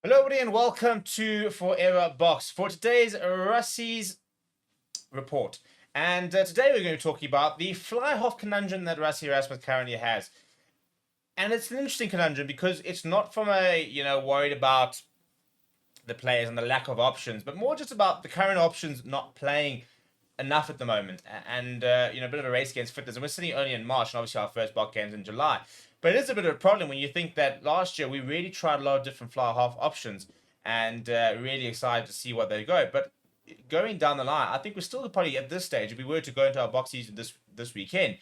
Hello, everybody, and welcome to Forever Box for today's Rassie's report. And today we're going to be talking about the Flyhalf conundrum that Rassie Erasmus currently has. And it's an interesting conundrum because it's not from worried about the players and the lack of options, but more just about the current options not playing enough at the moment, and a bit of a race against fitness. And we're sitting only in March, and obviously our first block game's in July. But it is a bit of a problem when you think that last year we really tried a lot of different fly half options, and really excited to see what they go. But going down the line, I think we're still probably at this stage. If we were to go into our box season this weekend,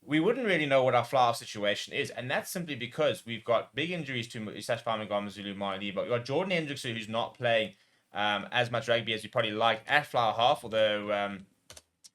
we wouldn't really know what our fly half situation is, and that's simply because we've got big injuries to Isash Famagama Zulu Mali, but we've got Jordan Hendrikse who's not playing as much rugby as we probably like at flower half, although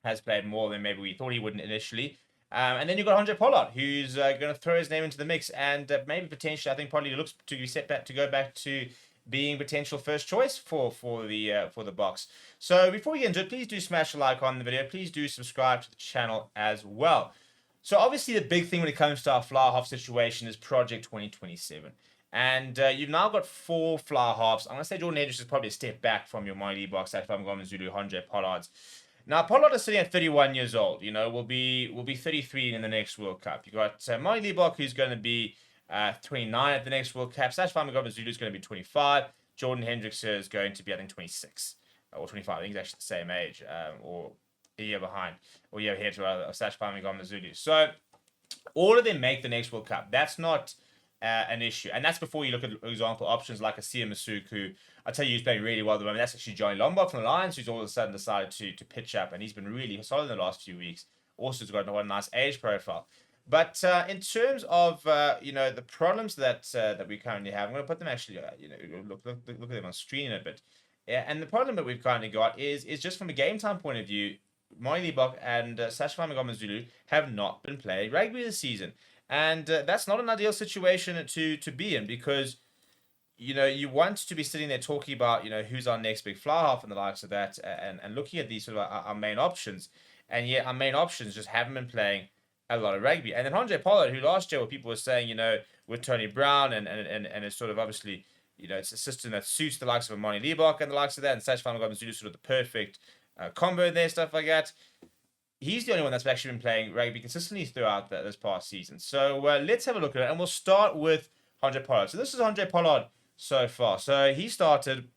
has played more than maybe we thought he wouldn't initially. And then you've got Handré Pollard, who's going to throw his name into the mix, and maybe potentially, I think probably looks to be set back to go back to being potential first choice for the box. So before we get into it, please do smash a like on the video. Please do subscribe to the channel as well. So obviously the big thing when it comes to our flower half situation is Project 2027. And you've now got 4 flower halves. I'm going to say Jordan Hendrikse is probably a step back from your Mighty Box, if I'm going Zulu, Handré Pollards. Now, Pollard is sitting at 31 years old. Will be 33 in the next World Cup. You've got Mighty Box, who's going to be 29 at the next World Cup. Sash Famagama Zulu is going to be 25. Jordan Hendrikse is going to be, I think, 26 or 25. I think he's actually the same age, or a year behind, or a year ahead of Sash Famagama Zulu. So all of them make the next World Cup. That's not an issue. And that's before you look at, for example, options like a Sia Masuk, who I tell you he's playing really well at the moment. That's actually Johnny Lombard from the Lions, who's all of a sudden decided to pitch up, and he's been really solid in the last few weeks. Also, has got a nice age profile. But in terms of the problems that we currently have, I'm going to put them actually look at them on screen a bit. Yeah, and the problem that we've currently got is just from a game time point of view, Moini Bok and Sash Famagama Zulu have not been playing rugby this season. And that's not an ideal situation to be in, because you want to be sitting there talking about who's our next big fly half and the likes of that, and looking at these sort of our main options, and yet our main options just haven't been playing a lot of rugby. And then Handré Pollard, who last year, what people were saying, with Tony Brown and it's sort of obviously it's a system that suits the likes of Amani Liebach and the likes of that, and Sash Famagama Zulu, sort of the perfect combo there, stuff like that. He's the only one that's actually been playing rugby consistently throughout this past season. So let's have a look at it, and we'll start with Handré Pollard. So this is Handré Pollard so far. So he started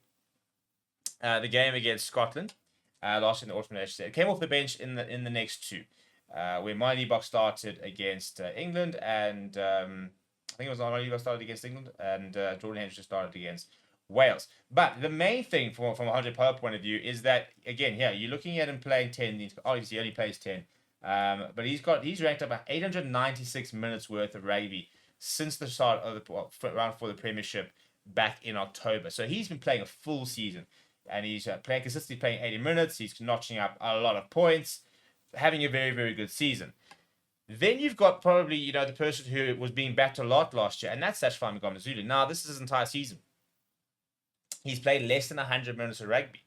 the game against Scotland last in the autumn set. Came off the bench in the next two, where Miley Buck started against England, and I think it was Miley Buck started against England, and Jordan Hendrikse started against Wales. But the main thing from a 100 player point of view is that, again, here you're looking at him playing 10. Obviously, he only plays 10, but he's ranked up at 896 minutes worth of rugby since the start of the round for the Premiership back in October. So he's been playing a full season, and he's consistently playing 80 minutes. He's notching up a lot of points, having a very, very good season. Then you've got probably the person who was being backed a lot last year, and that's Sash Famagama Zulu. Now this is his entire season. He's played less than 100 minutes of rugby.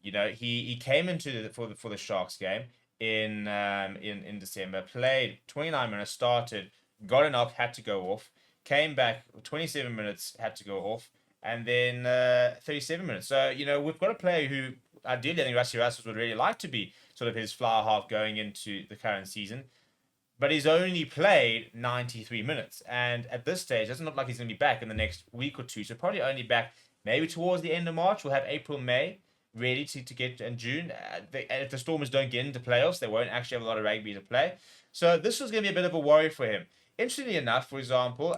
He came into for the Sharks game in December, played 29 minutes, started, got a knock, had to go off, came back 27 minutes, had to go off, and then 37 minutes. So we've got a player who ideally I think Rassie Erasmus would really like to be sort of his flower half going into the current season. But he's only played 93 minutes. And at this stage, it doesn't look like he's going to be back in the next week or two. So probably only back maybe towards the end of March. We'll have April, May ready to get in June. If the Stormers don't get into playoffs, they won't actually have a lot of rugby to play. So this was going to be a bit of a worry for him. Interestingly enough, for example,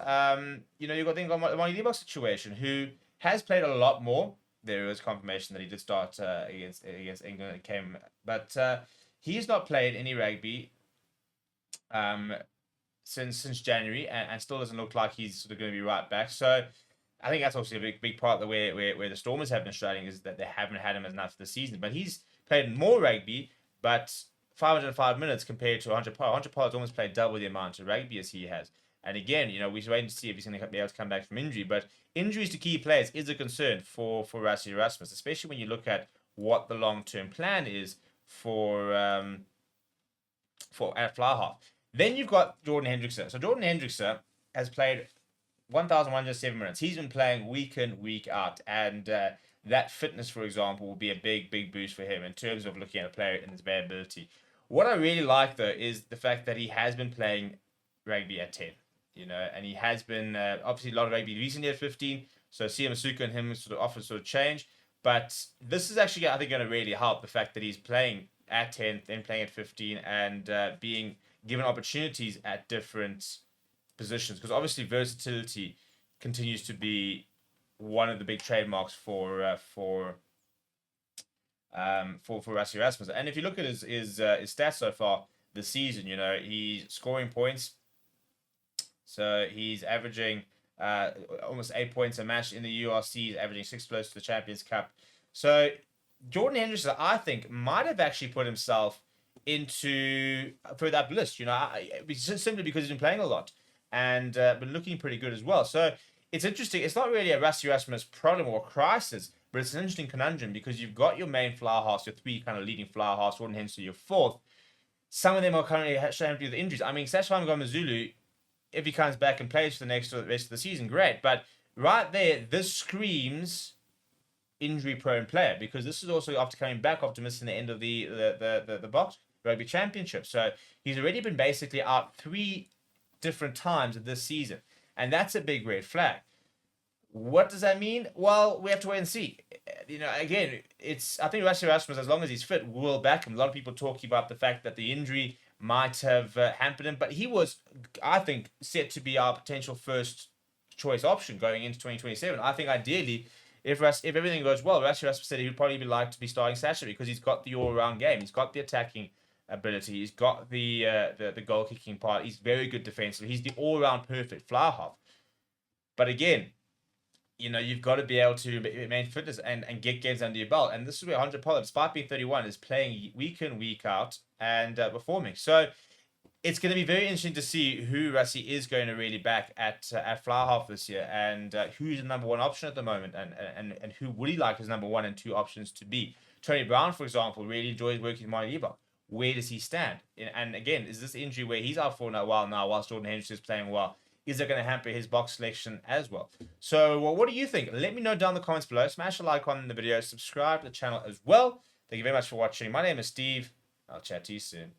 you've got the Monty Leibach situation, who has played a lot more. There was confirmation that he did start against England. It came, but he's not played any rugby since January, and still doesn't look like he's sort of going to be right back. So I think that's also a big part of the where the Stormers have been struggling, is that they haven't had him enough this season. But he's played more rugby, but 505 minutes compared to 100 Pollard. 100 Pollard's almost played double the amount of rugby as he has. And again, we're waiting to see if he's going to be able to come back from injury. But injuries to key players is a concern for Rassie Erasmus, especially when you look at what the long-term plan is for at fly half. Then you've got Jordan Hendrikse. So Jordan Hendrikse has played 1,107 minutes. He's been playing week in, week out, and that fitness, for example, will be a big boost for him in terms of looking at a player and his availability. What I really like, though, is the fact that he has been playing rugby at 10, and he has been obviously a lot of rugby recently at 15. So CM Masuka and him sort of offer sort of change, but this is actually, I think, going to really help the fact that he's playing at 10, then playing at 15, and being given opportunities at different positions, because obviously versatility continues to be one of the big trademarks for Rassie Erasmus. And if you look at his stats so far this season, he's scoring points. So he's averaging almost 8 points a match in the URC. He's averaging 6 close to the Champions Cup. So Jordan Hendrikse, I think, might have actually put himself into for that list. Simply because he's been playing a lot and been looking pretty good as well. So it's interesting. It's not really a Rassie Erasmus problem or crisis, but it's an interesting conundrum because you've got your main fly halves, your 3 kind of leading fly halves, Jordan Hendrikse, your 4th. Some of them are currently showing to be the injuries. I mean, Sashwan Mazulu, if he comes back and plays for the rest of the season, great. But right there, this screams injury-prone player, because this is also after coming back after missing the end of the box Rugby Championship. So he's already been basically out 3 different times this season, and that's a big red flag. What does that mean? Well, we have to wait and see. Again, I think Rassie Erasmus, as long as he's fit, will back him. A lot of people talking about the fact that the injury might have hampered him, but he was, I think, set to be our potential first choice option going into 2027. I think ideally, if everything goes well, Rassie Erasmus said he would probably like to be starting Sasha because he's got the all-round game. He's got the attacking ability. He's got the goal-kicking part. He's very good defensively. He's the all-round perfect fly half. But again, you've got to be able to maintain fitness and get games under your belt. And this is where Handré Pollard, despite being 31, is playing week in, week out and performing. So it's going to be very interesting to see who Rassie is going to really back at fly half this year, and who's the number 1 option at the moment, and who would he like his number 1 and 2 options to be. Tony Brown, for example, really enjoys working with Marty Ebach. Where does he stand? And again, is this injury where he's out for a while now whilst Jordan Hendrikse is playing well? Is it going to hamper his box selection as well? So, what do you think? Let me know down in the comments below. Smash a like on the video. Subscribe to the channel as well. Thank you very much for watching. My name is Steve. I'll chat to you soon.